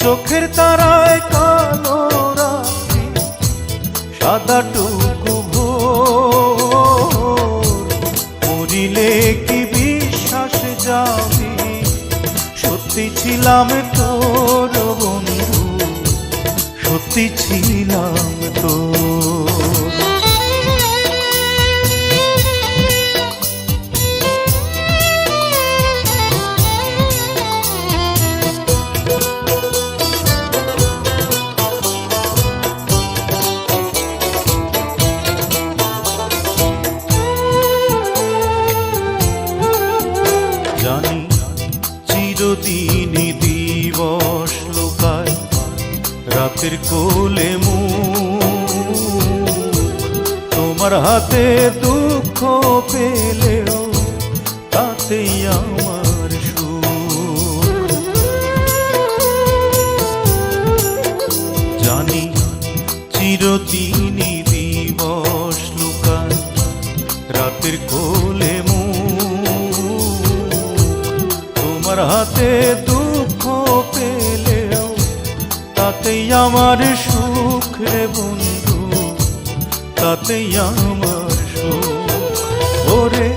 চোখের তারায় কালো রাত্রি সাদা টুকু ভোর, মরিলে কি বিশ্বাস যাবে সত্যি ছিলাম তোর বন্ধু, সত্যি ছিলাম তোর। জানি চিরদিনই দিবস লুকায় রাতের কোলে মুখ, তোমার হাতে দুঃখ পেলেও তাতেই আমার সুখ। জানি চিরদিনই দিবস লুকায় রাতের কোলে তোমার হাতে দুঃখ পেলেও তাতেই আমার সুখ রে বন্ধু, তাতেই আমার সুখ। ওরে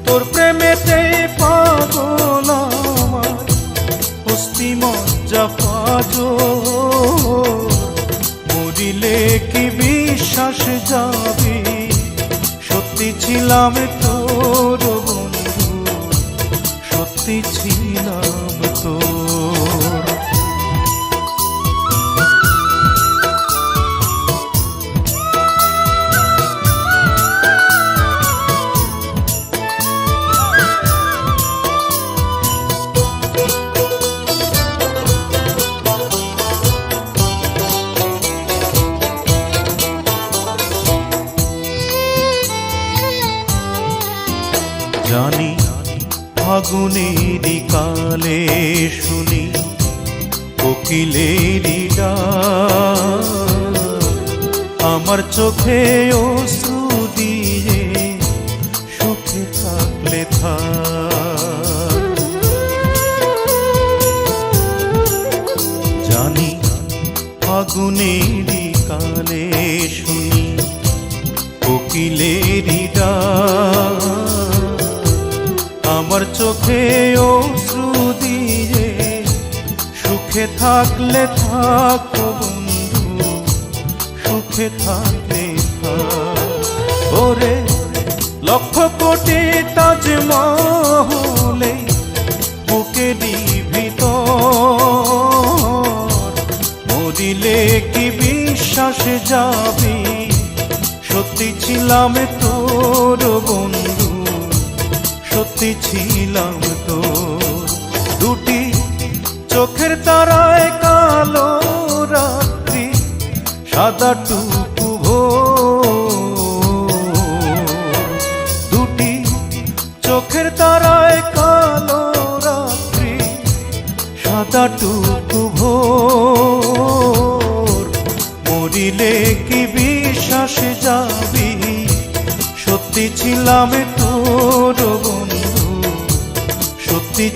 তোর প্রেমেতে পাগল আমার অস্থি মজ্জা পাঁজর, মরিলে কি বিশ্বাস যাবে সত্যি ছিলাম তোর বন্ধু, সত্যি ছিলাম তোর। জানি ফাগুনেরই কালে শুনি কোকিলেরই ডাক, আমার চোখে অশ্রু দিয়ে সুখে থাকলে থাক। জানি ফাগুনেরই কালে শুনি কোকিলেরই ডাক, আমার চোখে অশ্রু দিয়ে সুখে থাকলে থাক বন্ধু, সুখে থাকলে থাক। ওরে লক্ষ কোটি তাজমহলে বুকেরই ভিতর, মরিলে কি বিশ্বাস যাবে সত্যি ছিলাম তোর বন্ধু, সত্যি ছিলাম তোর। দুটি চোখের তারায় কালো রাত্রি সাদা টুকু ভোর, দুটি চোখের তারায় কালো রাত্রি সাদা টুকু ভোর, মরিলে কি বিশ্বাস যাবি সত্যি ছিলাম তোর বন্ধু, সত্যি।